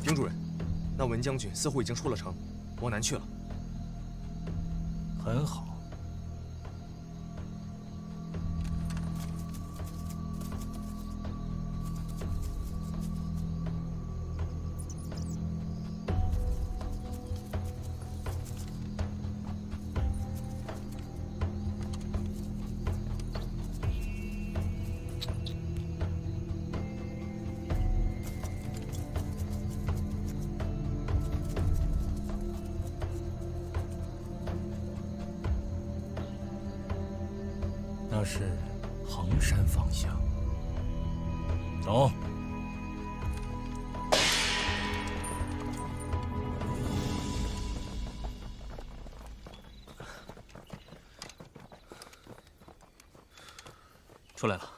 丁主任，那文将军似乎已经出了城，往南去了。很好。 那是衡山方向。走。出来了，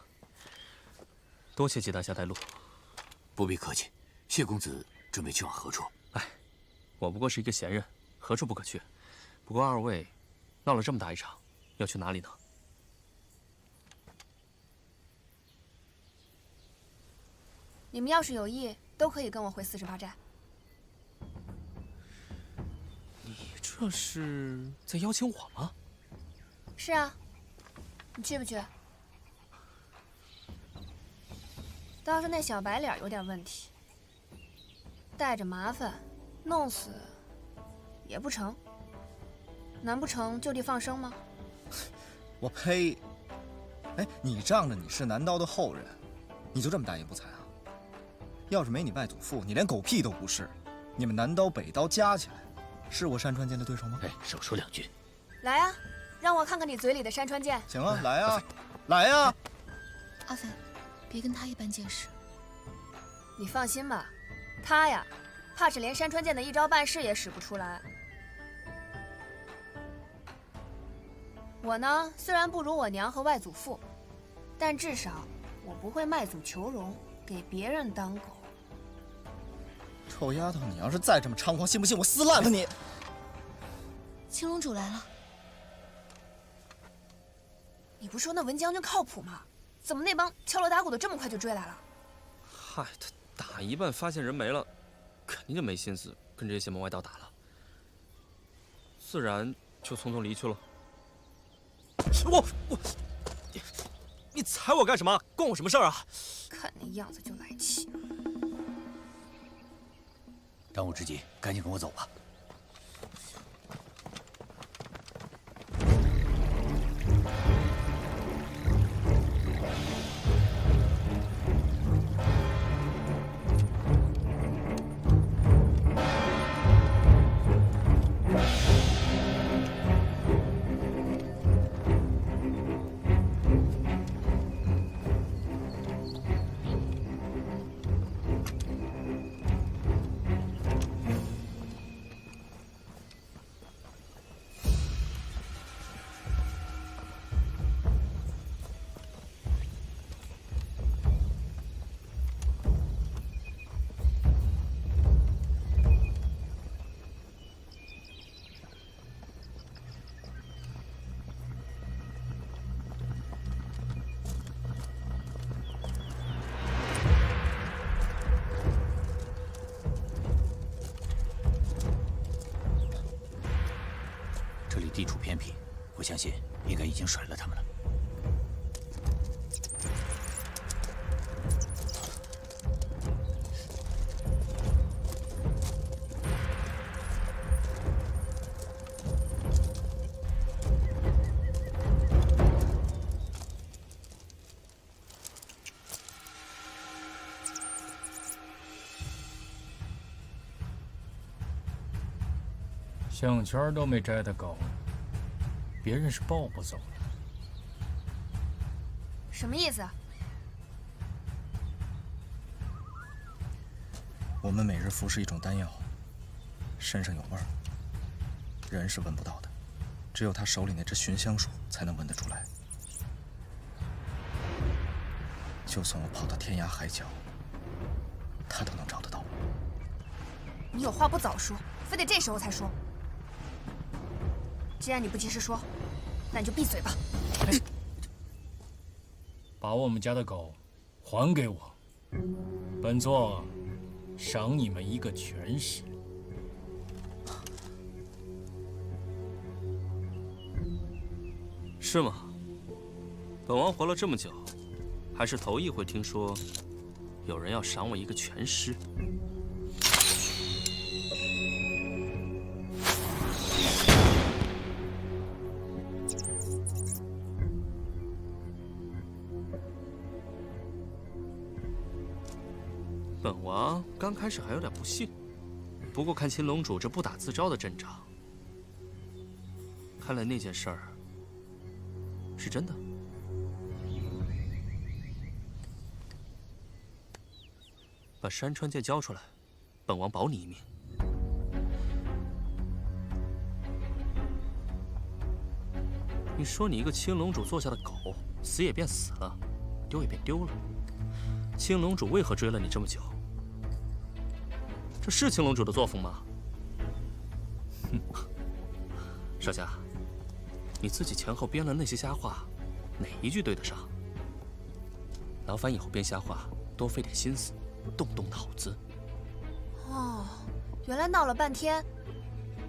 多谢季大侠带路。不必客气。谢公子准备去往何处？哎，我不过是一个闲人，何处不可去。不过二位闹了这么大一场，要去哪里呢？ 你们要是有意，都可以跟我回48寨。你这是在邀请我吗？是啊，你去不去？倒是那小白脸有点问题，带着麻烦，弄死也不成。难不成就地放生吗？我呸！哎，你仗着你是南刀的后人，你就这么大言不惭啊？ 要是没你外祖父，你连狗屁都不是。你们南刀北刀加起来，是我山川剑的对手吗？哎，少说两句。来啊，让我看看你嘴里的山川剑。行啊，来啊，来啊！阿飞，别跟他一般见识。你放心吧，他呀，怕是连山川剑的一招半式也使不出来。我呢，虽然不如我娘和外祖父，但至少我不会卖祖求荣，给别人当狗。 臭丫头，你要是再这么猖狂，信不信我撕烂了你？青龙主来了。你不说那文将军靠谱吗？怎么那帮敲锣打鼓的这么快就追来了？嗨，他打一半发现人没了，肯定就没心思跟这些邪门歪道打了，自然就匆匆离去了。你踩我干什么？关我什么事儿啊？看那样子就来气。 当务之急，赶紧跟我走吧。这里地处偏僻，我相信应该已经甩了他们了。项圈都没摘得高，别人是抱不走的。什么意思？我们每日服食一种丹药，身上有味儿，人是闻不到的，只有他手里那只寻香术才能闻得出来。就算我跑到天涯海角，他都能找得到。你有话不早说，非得这时候才说。既然你不及时说，那你就闭嘴吧。把我们家的狗还给我，本座赏你们一个全尸。是吗？本王活了这么久，还是头一回听说有人要赏我一个全尸。本王刚开始还有点不信，不过看青龙主这不打自招的阵仗，看来那件事儿是真的。把山川剑交出来，本王保你一命。你说你一个青龙主座下的狗，死也变死了，丢也变丢了。青龙主为何追了你这么久？这是青龙主的作风吗？哼，少侠，你自己前后编了那些瞎话，哪一句对得上？劳烦以后编瞎话多费点心思，动动脑子。哦，原来闹了半天，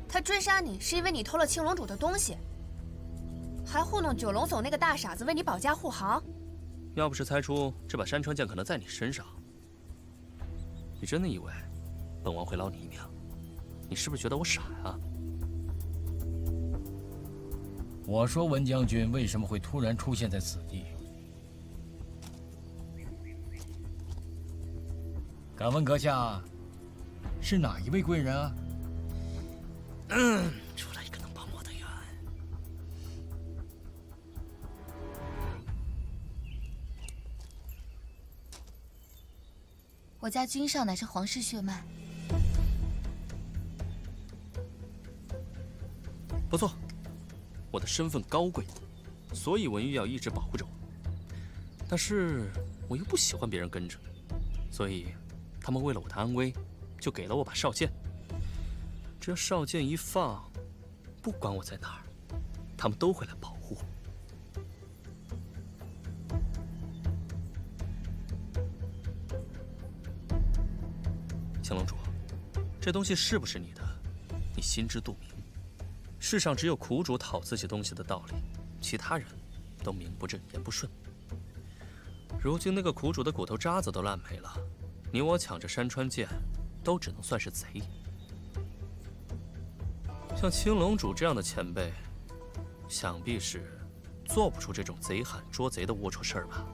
他追杀你是因为你偷了青龙主的东西，还糊弄九龙总那个大傻子为你保驾护航。要不是猜出这把山川剑可能在你身上，你真的以为本王会捞你一命？你是不是觉得我傻呀？我说文将军为什么会突然出现在此地？敢问阁下，是哪一位贵人啊？出来一个能帮我的人。我家君上乃是皇室血脉，不错，我的身份高贵，所以文玉要一直保护着我。但是我又不喜欢别人跟着，所以他们为了我的安危，就给了我把少剑。这少剑一放，不管我在哪儿，他们都会来保护我。青龙主，这东西是不是你的，你心知肚明。世上只有苦主讨自己东西的道理，其他人都名不正言不顺。如今那个苦主的骨头渣子都烂没了，你我抢着山川剑，都只能算是贼。像青龙主这样的前辈，想必是做不出这种贼喊捉贼的龌龊事儿吧？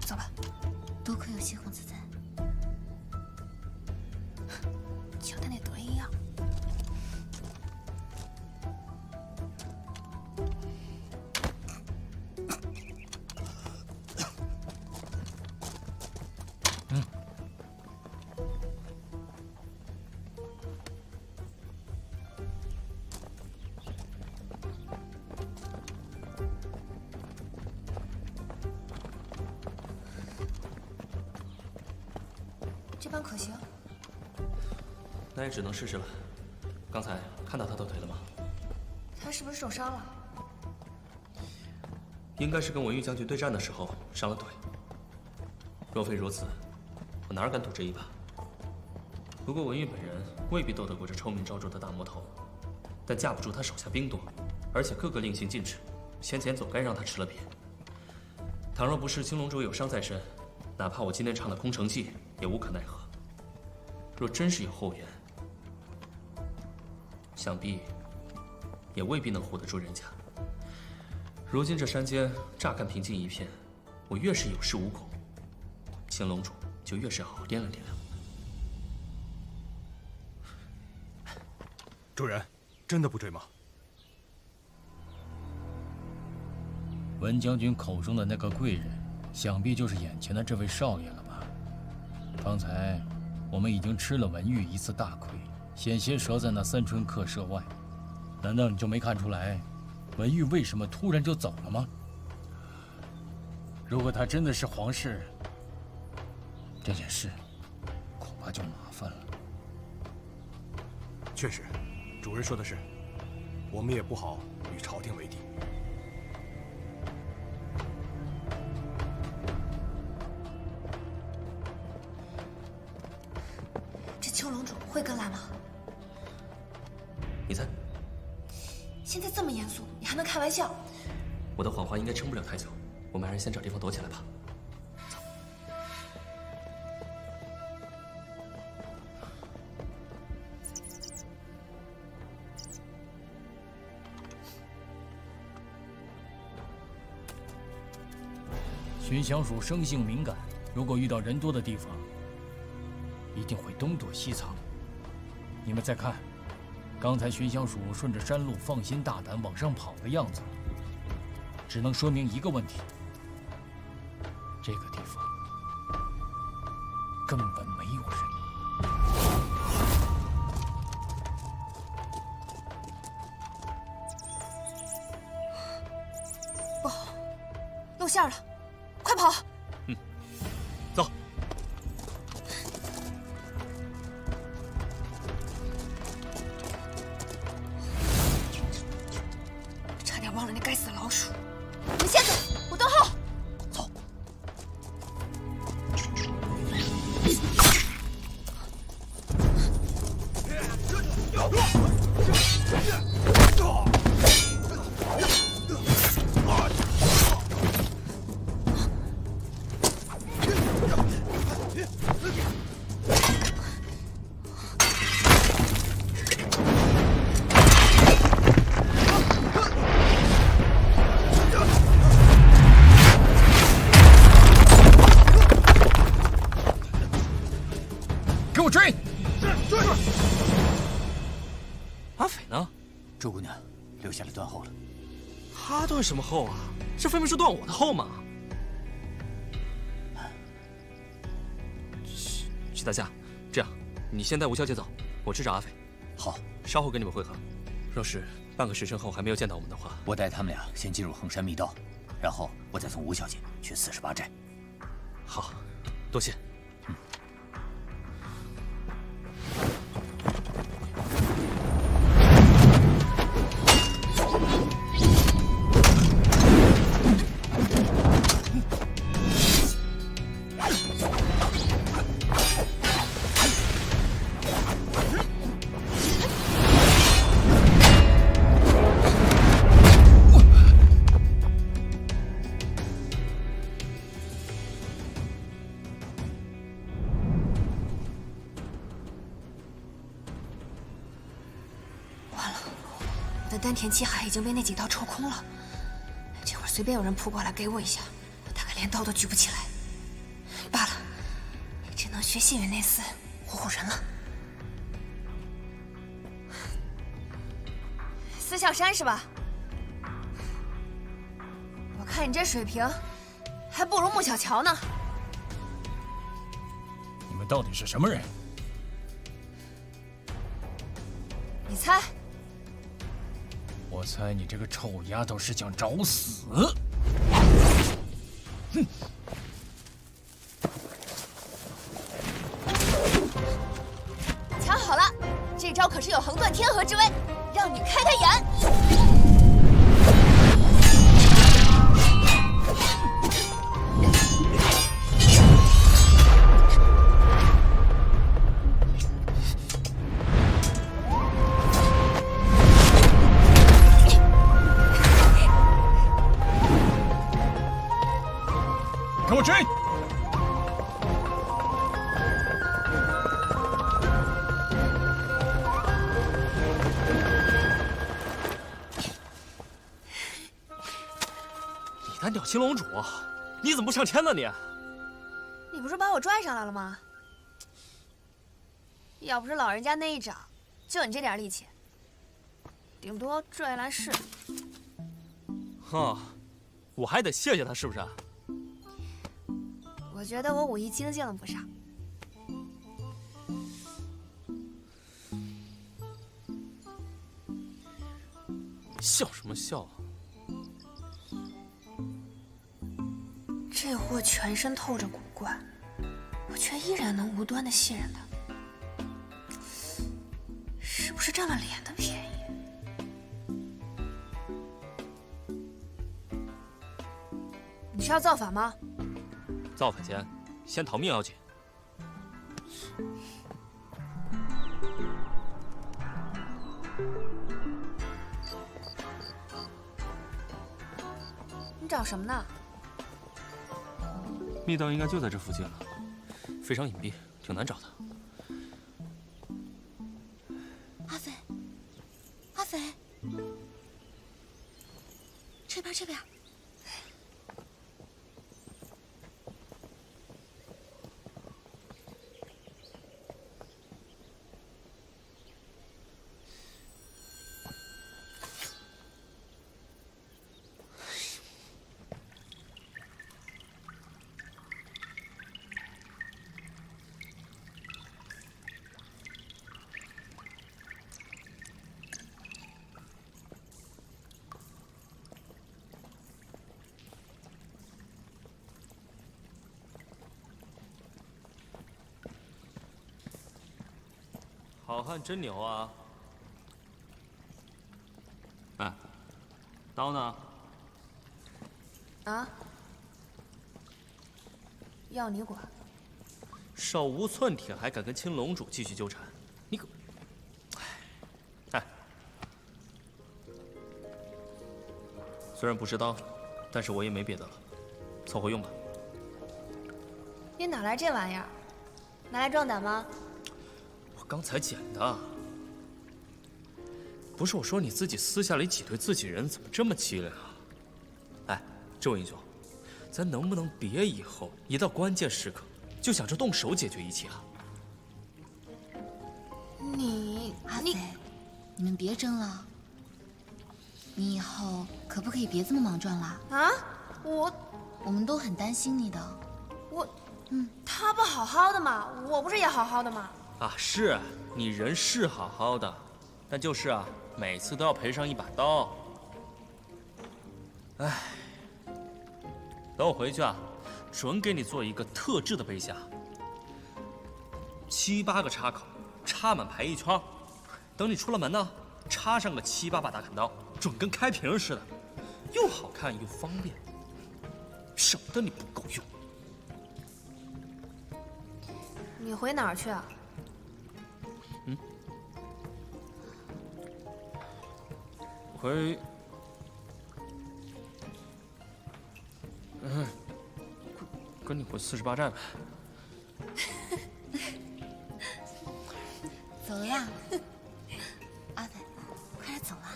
走吧，多亏有西皇子在。就他那德一样。这般可行？那也只能试试了。刚才看到他的腿了吗？他是不是受伤了？应该是跟文玉将军对战的时候伤了腿。若非如此，我哪敢赌这一把？不过文玉本人未必斗得过这臭名昭著的大魔头，但架不住他手下兵多，而且个个令行禁止，先前总该让他吃了瘪。倘若不是青龙主有伤在身，哪怕我今天唱的空城计也无可奈何。若真是有后援，想必也未必能唬得住人家。如今这山间乍看平静一片，我越是有恃无恐，青龙主就越是好好掂量掂量。主人，真的不追吗？文将军口中的那个贵人，想必就是眼前的这位少爷了吧？刚才我们已经吃了文玉一次大亏，险些折在那三春客舍外。难道你就没看出来，文玉为什么突然就走了吗？如果他真的是皇室，这件事恐怕就麻烦了。确实，主人说的是，我们也不好与朝廷为敌。这丘龙主会跟来吗？你猜？现在这么严肃，你还能开玩笑？我的谎话应该撑不了太久，我们还是先找地方躲起来吧。寻香鼠生性敏感，如果遇到人多的地方，一定会东躲西藏。你们再看，刚才寻香鼠顺着山路放心大胆往上跑的样子，只能说明一个问题：这个地方根本没有人。不好，露馅了，快跑！走。差点忘了那该死的老鼠。你们先走，我等候。走。给我追！阿斐呢？周姑娘留下来断后了。他断什么后啊？这分明是断我的后嘛！徐大侠，这样，你先带吴小姐走，我去找阿斐。好，稍后跟你们会合。若是半个时辰后还没有见到我们的话，我带他们俩先进入衡山密道，然后我再送吴小姐去48寨。好，多谢。我的丹田气海已经被那几刀抽空了，这会儿随便有人扑过来给我一下，我大概连刀都举不起来。罢了，也只能学幸运那厮唬唬人了。司小山是吧？我看你这水平，还不如穆小乔呢。你们到底是什么人？你猜？我猜你这个臭丫头是想找死！哼！瞧好了，这招可是有横断天河之威，让你开开眼。给我追！李丹鸟青龙主，你怎么不上天呢你？你不是把我拽上来了吗？要不是老人家那一掌，就你这点力气，顶多拽来试。哈，我还得谢谢他是不是？我觉得我武艺精进了不少。笑什么笑啊？这货全身透着古怪，我却依然能无端的信任他，是不是占了脸的便宜？你是要造反吗？造反前，先逃命要紧。你找什么呢？密道应该就在这附近了，非常隐蔽，挺难找的。阿飞，阿飞，这边这边。好汉真牛啊！哎，刀呢？啊？要你管？手无寸铁还敢跟青龙主继续纠缠，你可……哎，虽然不是刀，但是我也没别的了，凑合用吧。你哪来这玩意儿？拿来壮胆吗？我刚才捡的。不是我说你自己私下里挤兑自己人，怎么这么机灵啊？哎，这位英雄，咱能不能别以后一到关键时刻就想着动手解决一切啊？阿飞，你们别争了。你以后可不可以别这么莽撞啦？啊？我们都很担心你的。他不好好的吗？我不是也好好的吗？啊，是你人是好好的，但就是啊，每次都要赔上一把刀。哎，等我回去啊，准给你做一个特制的杯下，7、8个插口，插满排一圈。等你出了门呢，插上个7、8把大砍刀，准跟开瓶似的，又好看又方便，省得你不够用。你回哪儿去啊？跟你回48寨呗。走了啦，阿飞，快点走啦。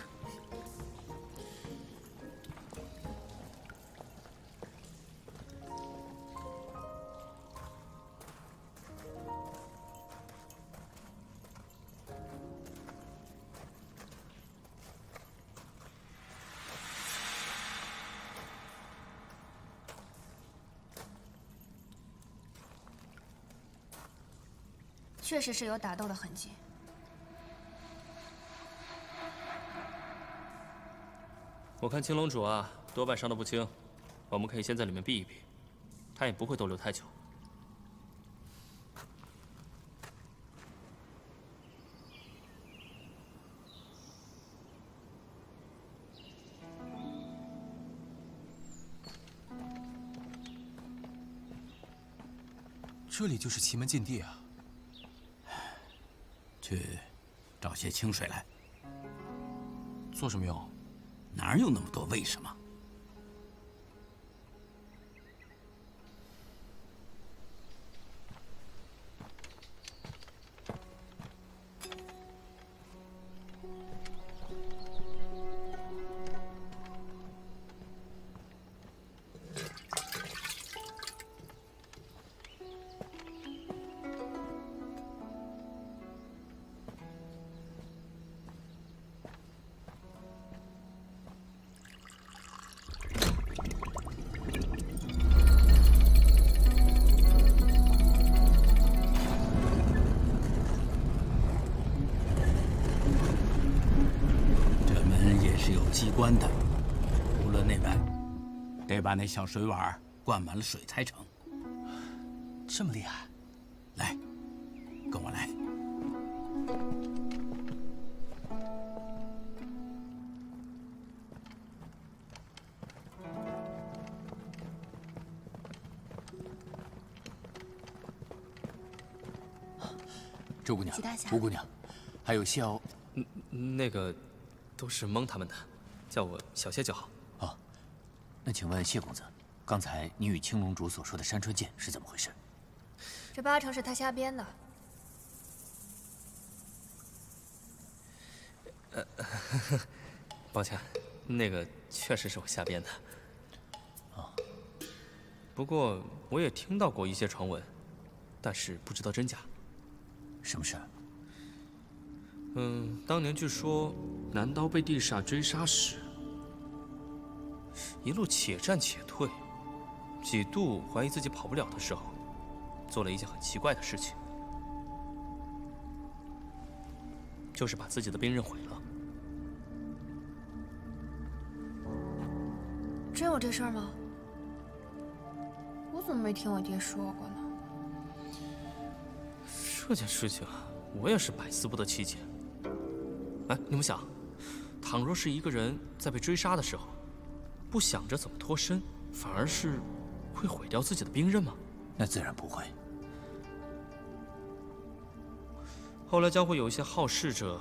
确实是有打斗的痕迹。我看青龙主啊，多半伤得不轻，我们可以先在里面避一避，他也不会逗留太久。这里就是奇门禁地啊！去找些清水来。做什么用？哪有那么多为什么？机关的，无论内外，得把那小水碗灌满了水才成。这么厉害？来，跟我来。周姑娘齐大侠，吴姑娘，还有萧……那个，都是蒙他们的，叫我小谢就好。哦，那请问谢公子，刚才你与青龙主所说的山川剑是怎么回事？这八成是他瞎编的。抱歉，那个确实是我瞎编的。不过我也听到过一些传闻，但是不知道真假。什么事？当年据说南刀被地煞追杀时，一路且战且退，几度怀疑自己跑不了的时候，做了一件很奇怪的事情，就是把自己的兵刃毁了。真有这事儿吗？我怎么没听我爹说过呢？这件事情啊，我也是百思不得其解。哎，你们想，倘若是一个人在被追杀的时候，不想着怎么脱身，反而是会毁掉自己的兵刃吗？那自然不会。后来将会有一些好事者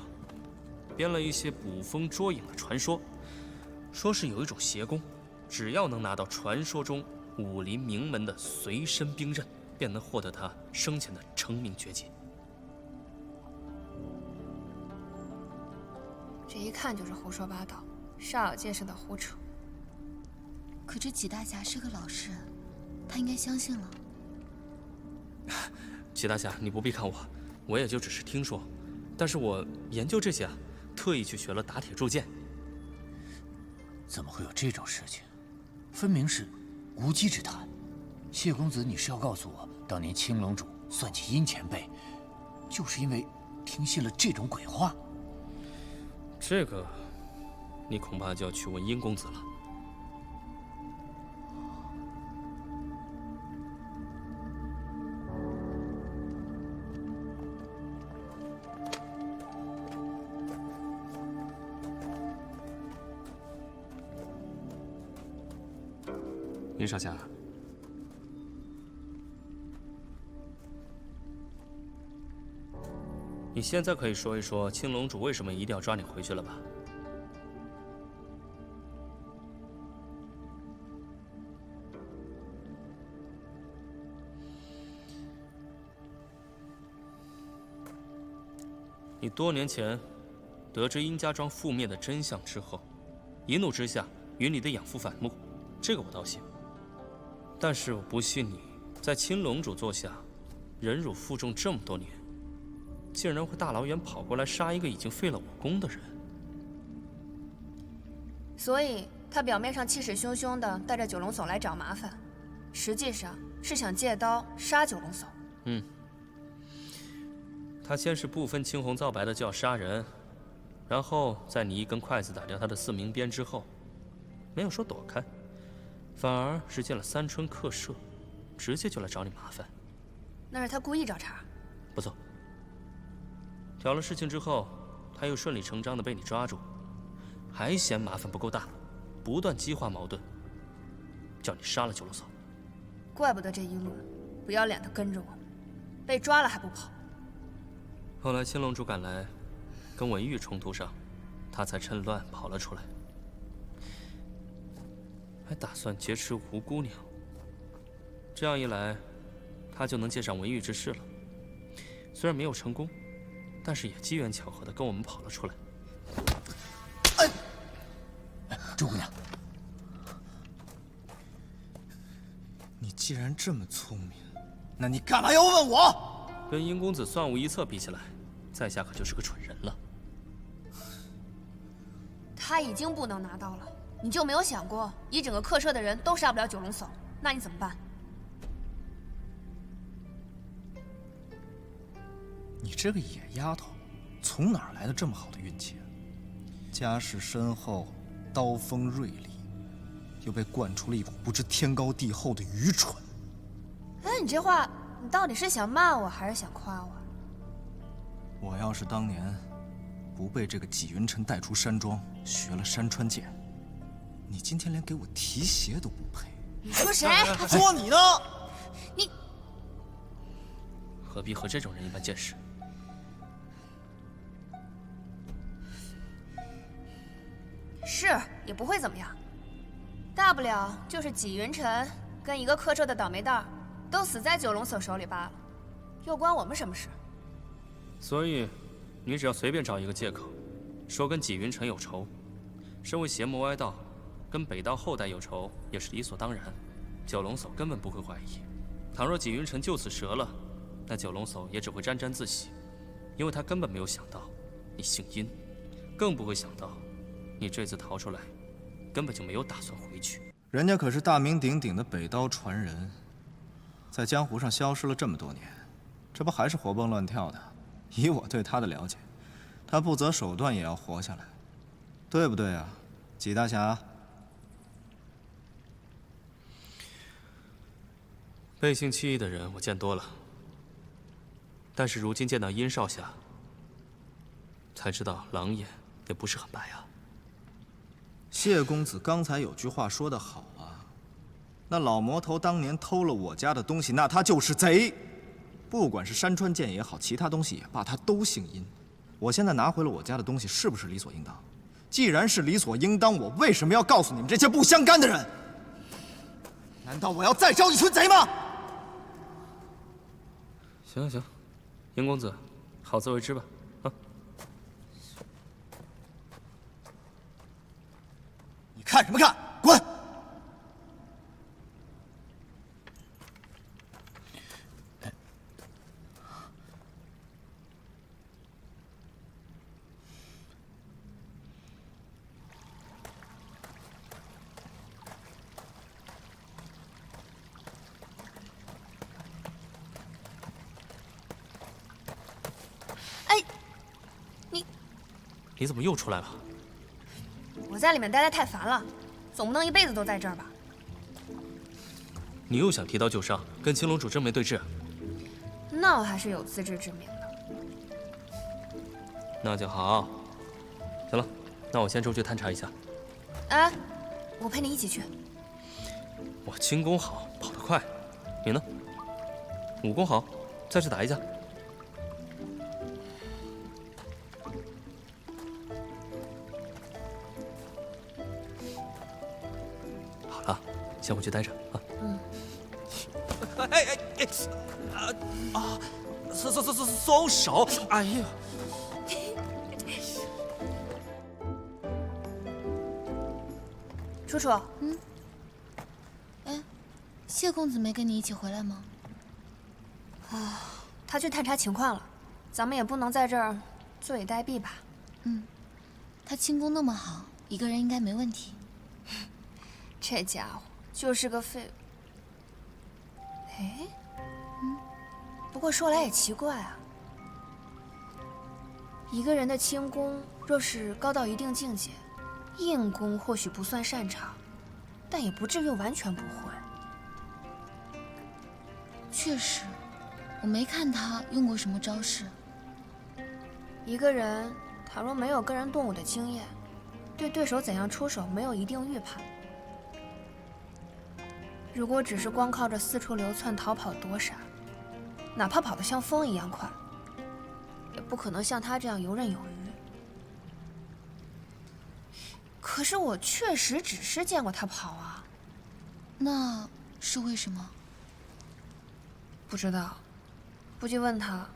编了一些捕风捉影的传说，说是有一种邪功，只要能拿到传说中武林名门的随身兵刃，便能获得他生前的成名绝技。这一看就是胡说八道，煞有介事的胡扯。可这齐大侠是个老实人，他应该相信了。齐大侠，你不必看我，我也就只是听说，但是我研究这些啊，特意去学了打铁铸剑。怎么会有这种事情？分明是无稽之谈。谢公子，你是要告诉我，当年青龙主算计殷前辈，就是因为听信了这种鬼话？这个，你恐怕就要去问殷公子了。殷少侠，你现在可以说一说青龙主为什么一定要抓你回去了吧？你多年前得知殷家庄覆灭的真相之后，一怒之下与你的养父反目，这个我倒信。但是我不信你在青龙主座下忍辱负重这么多年，竟然会大老远跑过来杀一个已经废了我功的人。所以他表面上气势汹汹的带着九龙叟来找麻烦，实际上是想借刀杀九龙叟。他先是不分青红皂白的就要杀人，然后在你一根筷子打掉他的4名鞭之后，没有说躲开，反而是进了三春客舍，直接就来找你麻烦。那是他故意找茬。不错。挑了事情之后，他又顺理成章的被你抓住，还嫌麻烦不够大，不断激化矛盾，叫你杀了九龙叟。怪不得这一路不要脸的跟着我，被抓了还不跑。后来青龙主赶来，跟文玉冲突上，他才趁乱跑了出来，还打算劫持吴姑娘。这样一来，他就能借上文玉之势了。虽然没有成功，但是也机缘巧合的跟我们跑了出来。周姑娘，你既然这么聪明，那你干嘛要问我？跟殷公子算无一策比起来，在下可就是个蠢人了。他已经不能拿刀了，你就没有想过，一整个客舍的人都杀不了九龙叟，那你怎么办？你这个野丫头，从哪儿来的这么好的运气啊？家世深厚，刀锋锐利，又被惯出了一股不知天高地厚的愚蠢。哎，你这话你到底是想骂我还是想夸我？我要是当年不被这个纪云辰带出山庄，学了山川剑，你今天连给我提鞋都不配。你说谁？说你呢？你何必和这种人一般见识？是也不会怎么样，大不了就是纪云辰跟一个客车的倒霉蛋儿都死在九龙锁手里罢了，又关我们什么事？所以，你只要随便找一个借口，说跟纪云辰有仇，身为邪魔歪道，跟北道后代有仇也是理所当然，九龙叟根本不会怀疑。倘若纪云辰就此折了，那九龙叟也只会沾沾自喜，因为他根本没有想到你姓殷，更不会想到你这次逃出来，根本就没有打算回去。人家可是大名鼎鼎的北刀传人，在江湖上消失了这么多年，这不还是活蹦乱跳的？以我对他的了解，他不择手段也要活下来，对不对啊，纪大侠？背信弃义的人我见多了，但是如今见到殷少侠，才知道狼眼也不是很白啊。谢公子刚才有句话说得好啊，那老魔头当年偷了我家的东西，那他就是贼。不管是山川剑也好，其他东西也罢，他都姓殷。我现在拿回了我家的东西，是不是理所应当？既然是理所应当，我为什么要告诉你们这些不相干的人？难道我要再招一群贼吗？行行，殷公子，好自为之吧。啊！你看什么看？滚！你怎么又出来了？我在里面待得太烦了，总不能一辈子都在这儿吧？你又想提刀就上，跟青龙主正面对峙？那我还是有自知之明的。那就好。行了，那我先出去探查一下。哎，我陪你一起去。我轻功好，跑得快。你呢？武功好，再去打一架。好了，先回去待着啊。嗯。松手！哎呀！楚楚，哎，谢公子没跟你一起回来吗？他去探查情况了，咱们也不能在这儿坐以待毙吧？他轻功那么好，一个人应该没问题。这家伙就是个废。哎，不过说来也奇怪啊，一个人的轻功若是高到一定境界，硬功或许不算擅长，但也不至于完全不会。确实，我没看他用过什么招式。一个人倘若没有跟人动武的经验，对对手怎样出手没有一定预判。如果只是光靠着四处流窜、逃跑躲闪，哪怕跑得像风一样快，也不可能像他这样游刃有余。可是我确实只是见过他跑啊。那是为什么？不知道，不去问他，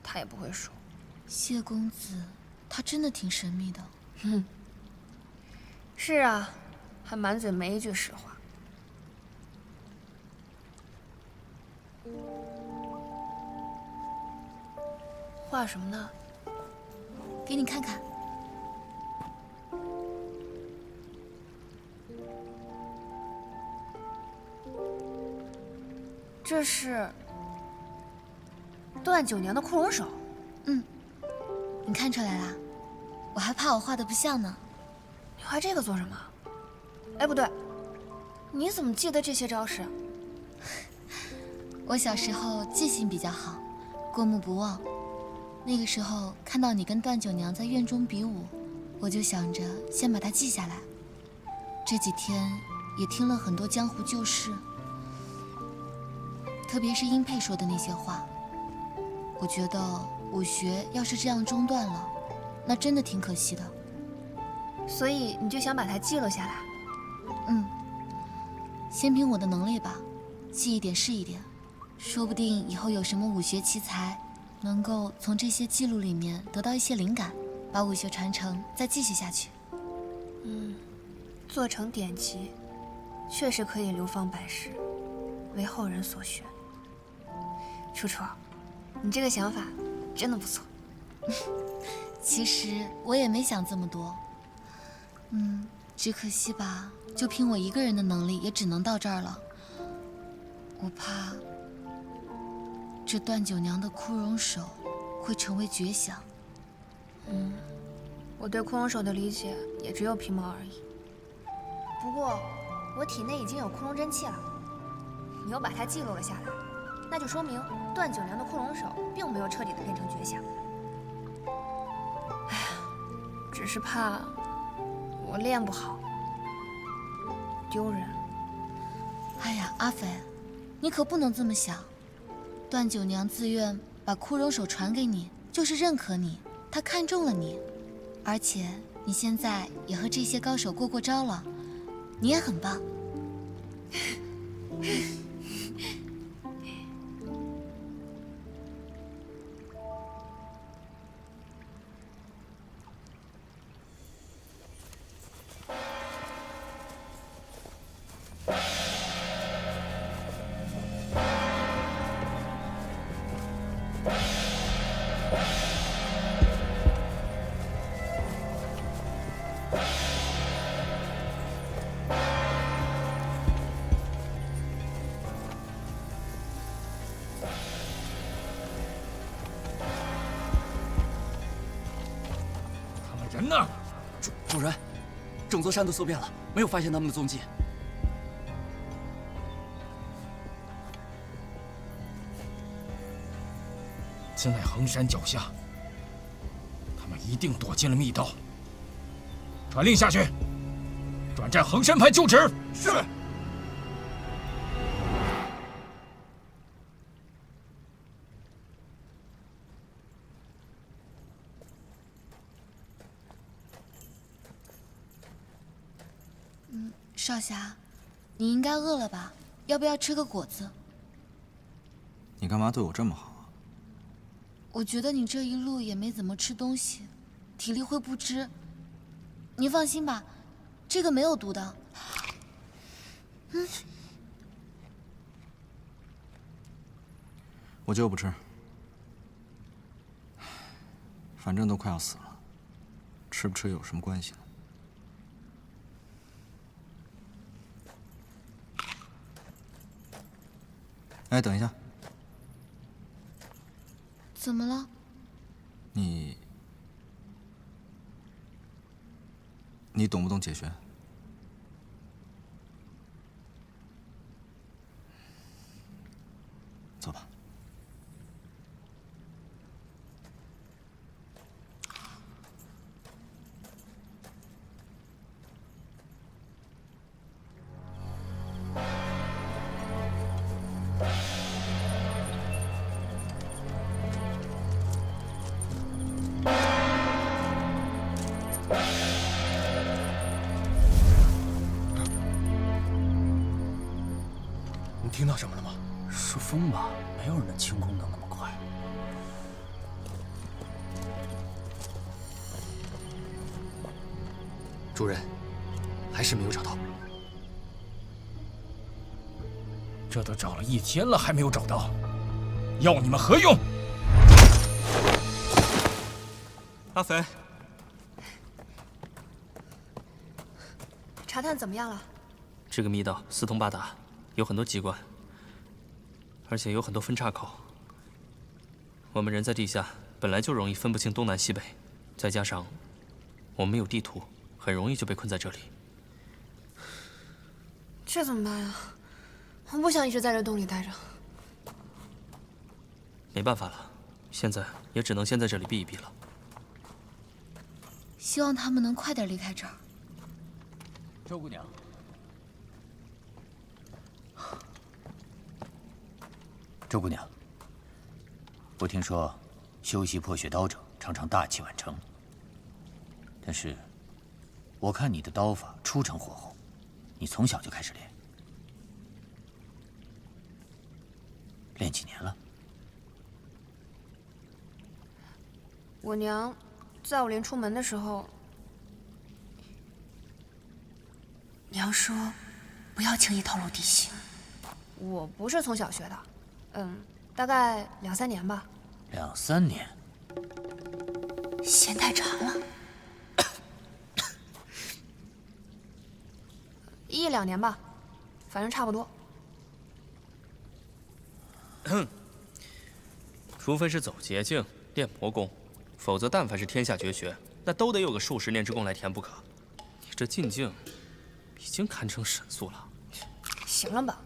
他也不会说。谢公子，他真的挺神秘的。是啊，还满嘴没一句实话。画什么呢？给你看看。这是段九娘的库龙手。你看出来啦？我还怕我画的不像呢。你画这个做什么？哎，不对，你怎么记得这些招式？我小时候记性比较好，过目不忘。那个时候看到你跟段九娘在院中比武，我就想着先把它记下来。这几天也听了很多江湖旧事，特别是殷佩说的那些话。我觉得武学要是这样中断了，那真的挺可惜的。所以你就想把它记录下来？先凭我的能力吧，记一点是一点，说不定以后有什么武学奇才，能够从这些记录里面得到一些灵感，把武学传承再继续下去。做成典籍，确实可以流芳百世，为后人所学。楚楚，你这个想法真的不错。其实我也没想这么多，只可惜吧，就凭我一个人的能力，也只能到这儿了。我怕这段九娘的枯荣手会成为绝响。我对枯荣手的理解也只有皮毛而已。不过，我体内已经有枯荣真气了，你又把它记录了下来，那就说明段九娘的枯荣手并没有彻底的变成绝响。哎呀，只是怕我练不好，丢人。哎呀，阿飞，你可不能这么想。段九娘自愿把枯荣手传给你，就是认可你，她看中了你，而且你现在也和这些高手过招了，你也很棒。人呢？主人，整座山都搜遍了，没有发现他们的踪迹。现在衡山脚下，他们一定躲进了密道。传令下去，转战衡山派就职。是。少侠，你应该饿了吧？要不要吃个果子？你干嘛对我这么好啊？我觉得你这一路也没怎么吃东西，体力会不支。你放心吧，这个没有毒的。我就不吃，反正都快要死了，吃不吃有什么关系呢？哎，等一下，怎么了？你懂不懂解旋？走吧。你听到什么了吗？是风吧？没有人的轻功能那么快。主人，还是没有找到。这都找了1天了，还没有找到，要你们何用？阿肥，查探怎么样了？这个密道四通八达，有很多机关，而且有很多分岔口。我们人在地下，本来就容易分不清东南西北，再加上我们没有地图，很容易就被困在这里。这怎么办呀？我不想一直在这洞里待着。没办法了，现在也只能先在这里避一避了。希望他们能快点离开这儿。周姑娘，周姑娘，我听说修习破血刀者常常大器晚成，但是我看你的刀法出尘火候，你从小就开始练，练几年了？我娘在我临出门的时候，娘说不要轻易透露底细。我不是从小学的，大概2、3年吧。2、3年，嫌太长了。1、2年吧，反正差不多。除非是走捷径练魔功，否则但凡是天下绝学，那都得有个数十年之功来填不可。你这进境已经堪称神速了。行了吧，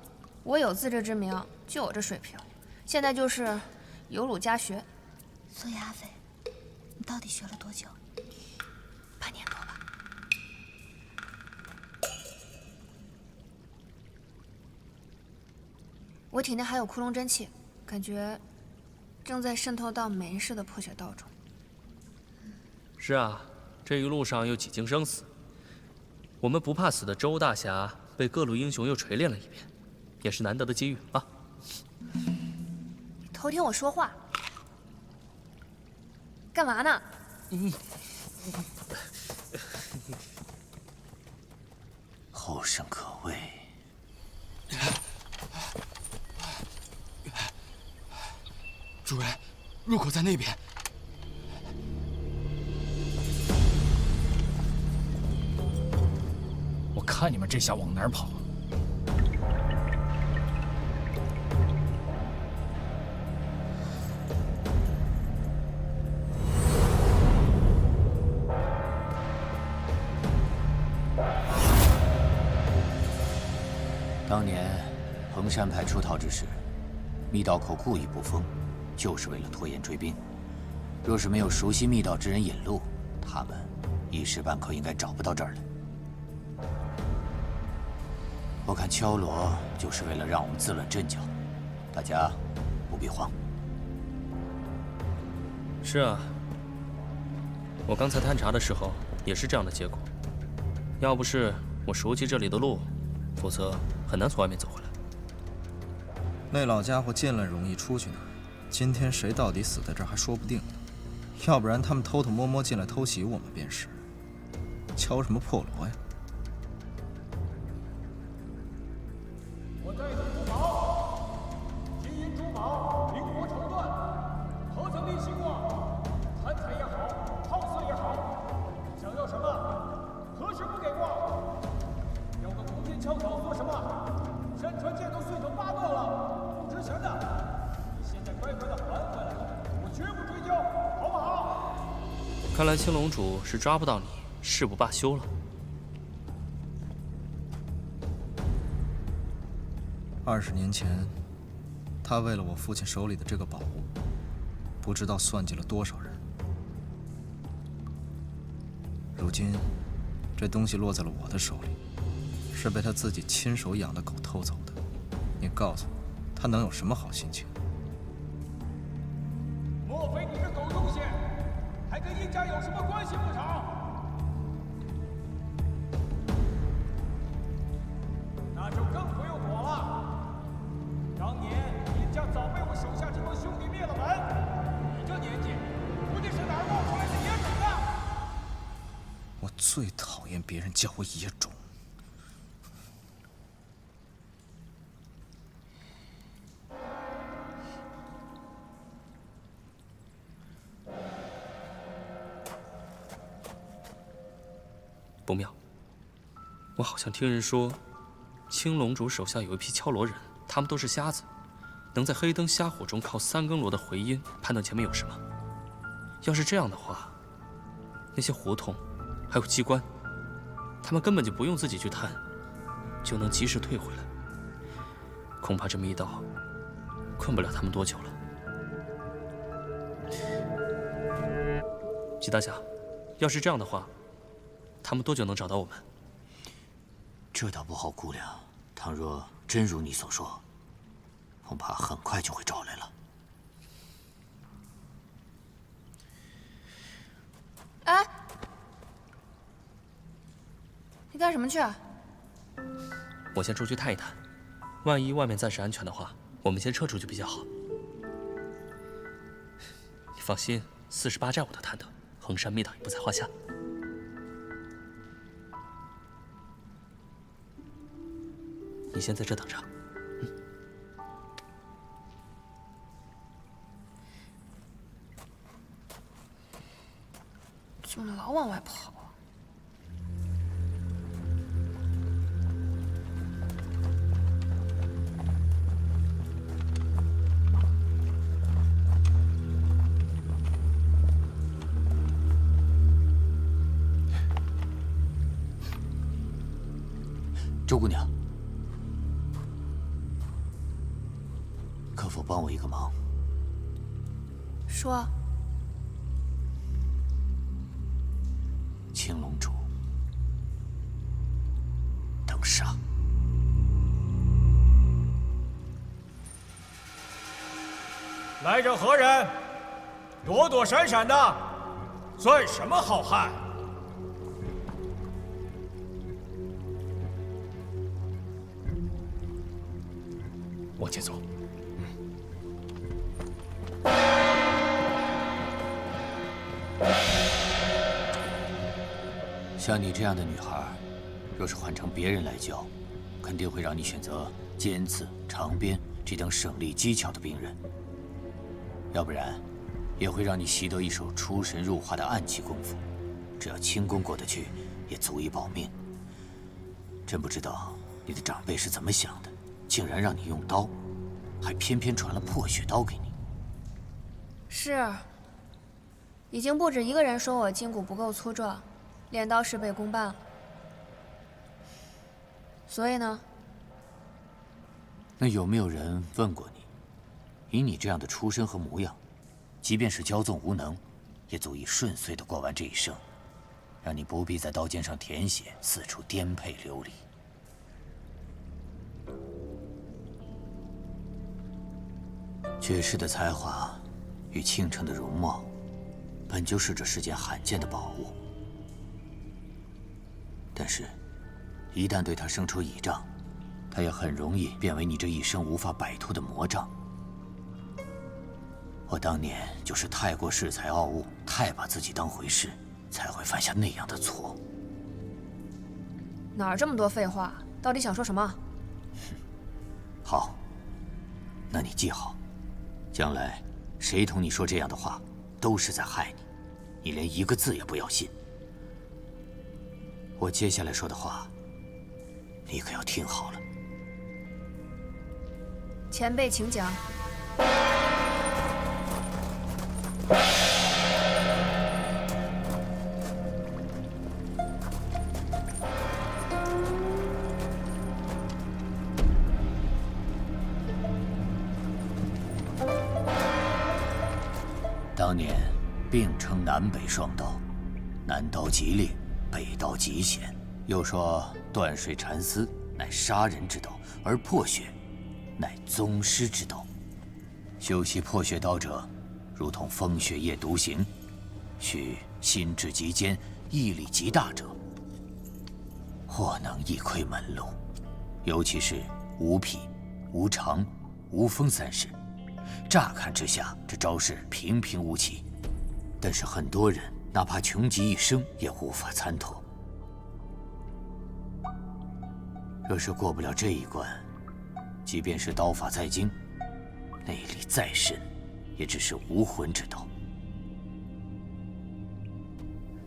我有自知之明，就我这水平，现在就是有辱家学。苏亚飞，你到底学了多久？8年多吧。我体内还有窟窿真气，感觉正在渗透到每一世的破血道中。是啊，这一路上又几经生死，我们不怕死的周大侠被各路英雄又锤炼了一遍，也是难得的机遇啊！你偷听我说话，干嘛呢？后生可畏。主人，入口在那边。我看你们这下往哪儿跑？当年衡山派出逃之时，密道口故意不封，就是为了拖延追兵。若是没有熟悉密道之人引路，他们一时半刻应该找不到这儿来。我看敲锣就是为了让我们自乱阵脚，大家不必慌。是啊，我刚才探查的时候也是这样的结果。要不是我熟悉这里的路，否则很难从外面走回来。那老家伙进来容易出去难，今天谁到底死在这儿还说不定呢。要不然他们偷偷摸摸进来偷袭我们便是。敲什么破锣呀？我在此主保，金银珠宝，灵活绸缎，何曾例行过？参采也好，好色也好，想要什么，何时不给过？要个弓箭枪口做什么？山川剑都碎成8段了，不值钱的。你现在乖乖的还回来，我绝不追究，好不好？看来青龙主是抓不到你，誓不罢休了。20年前，他为了我父亲手里的这个宝物，不知道算计了多少人。如今，这东西落在了我的手里，是被他自己亲手养的狗偷走的。你告诉我，他能有什么好心情？莫非你这狗东西，还跟殷家有什么关系不成？那就更不用躲了。当年殷家早被我手下这帮兄弟灭了门，你这年纪，估计是哪儿冒出来的野种呢？我最讨厌别人叫我野种。不妙，我好像听人说，青龙主手下有一批敲锣人，他们都是瞎子，能在黑灯瞎火中靠3更锣的回音判断前面有什么。要是这样的话，那些胡同还有机关，他们根本就不用自己去探，就能及时退回来。恐怕这么一道，困不了他们多久了。齐大侠，要是这样的话，他们多久能找到我们？这倒不好估量。倘若真如你所说，恐怕很快就会找来了。哎，你干什么去啊？我先出去探一探，万一外面暂时安全的话，我们先撤出去比较好。你放心，48寨我都探得，衡山密道也不在话下。你先在这等着。怎么老往外跑啊？周姑娘，可否帮我一个忙？说。青龙主等杀。来者何人？躲躲闪闪的，算什么好汉？往前走。像你这样的女孩，若是换成别人来教，肯定会让你选择尖刺、长鞭这等省力机巧的兵刃，要不然，也会让你习得一手出神入化的暗器功夫。只要轻功过得去，也足以保命。真不知道你的长辈是怎么想的，竟然让你用刀，还偏偏传了破血刀给你。是，已经不止一个人说我筋骨不够粗壮，练刀事倍功半了。所以呢？那有没有人问过你，以你这样的出身和模样，即便是骄纵无能，也足以顺遂地过完这一生，让你不必在刀尖上舔血，四处颠沛流离。绝世的才华与倾城的容貌，本就是这世间罕见的宝物。但是，一旦对他生出倚仗，他也很容易变为你这一生无法摆脱的魔障。我当年就是太过恃才傲物，太把自己当回事，才会犯下那样的错。哪儿这么多废话？到底想说什么？好，那你记好，将来谁同你说这样的话，都是在害你，你连一个字也不要信。我接下来说的话，你可要听好了。前辈请讲。当年并称南北双刀，南刀极烈，北刀极险。又说断水缠丝乃杀人之刀，而破血乃宗师之刀。修习破血刀者，如同风雪夜独行，需心智极坚、毅力极大者，或能一窥门路。尤其是无匹、无长、无锋三式，乍看之下，这招式平平无奇，但是很多人哪怕穷极一生也无法参透。若是过不了这一关，即便是刀法再精，内力再深，也只是无魂之刀。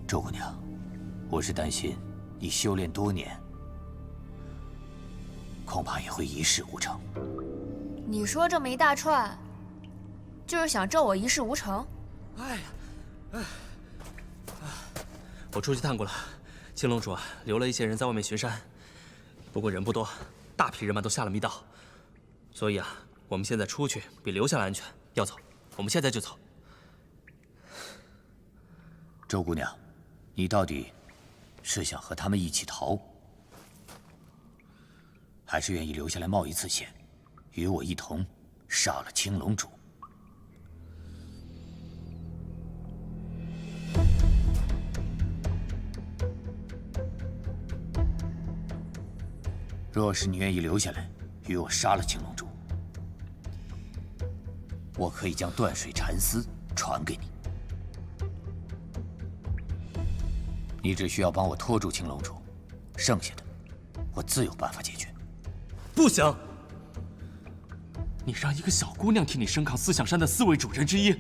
周姑娘，我是担心你修炼多年，恐怕也会一事无成。你说这么一大串，就是想咒我一事无成？哎呀，我出去探过了，青龙主啊，留了一些人在外面巡山，不过人不多，大批人马都下了密道，所以啊，我们现在出去比留下来安全。要走，我们现在就走。周姑娘，你到底是想和他们一起逃，还是愿意留下来冒一次险，与我一同杀了青龙主？若是你愿意留下来，与我杀了青龙主，我可以将断水禅丝传给你。你只需要帮我拖住青龙主，剩下的我自有办法解决。不行！你让一个小姑娘替你升抗思想山的4位主人之一，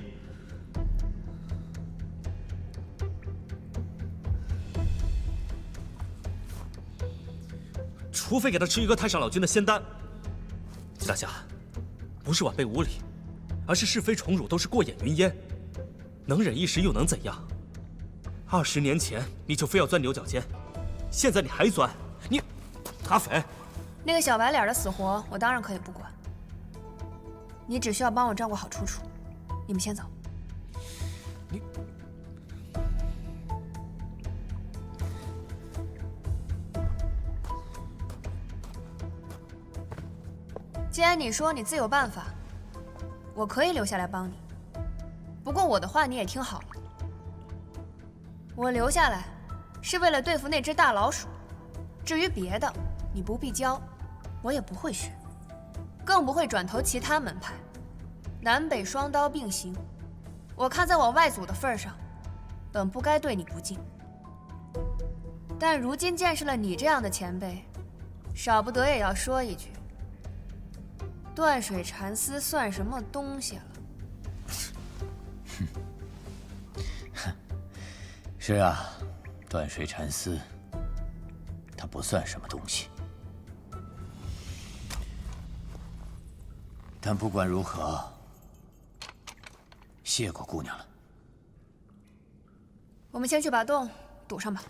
除非给她吃一个太上老君的仙丹。季大侠，不是晚辈无礼，而是是非宠辱都是过眼云烟，能忍一时又能怎样？20年前你就非要钻牛角尖，现在你还钻，你阿肥，那个小白脸的死活，我当然可以不管。你只需要帮我照顾好楚楚。你们先走。你，既然你说你自有办法，我可以留下来帮你。不过我的话你也听好了。我留下来，是为了对付那只大老鼠。至于别的，你不必教，我也不会学，更不会转投其他门派。南北双刀并行，我看在我外祖的份上，本不该对你不敬。但如今见识了你这样的前辈，少不得也要说一句：断水禅丝算什么东西了？是啊，断水禅丝，它不算什么东西。但不管如何，谢过姑娘了。我们先去把洞堵上吧。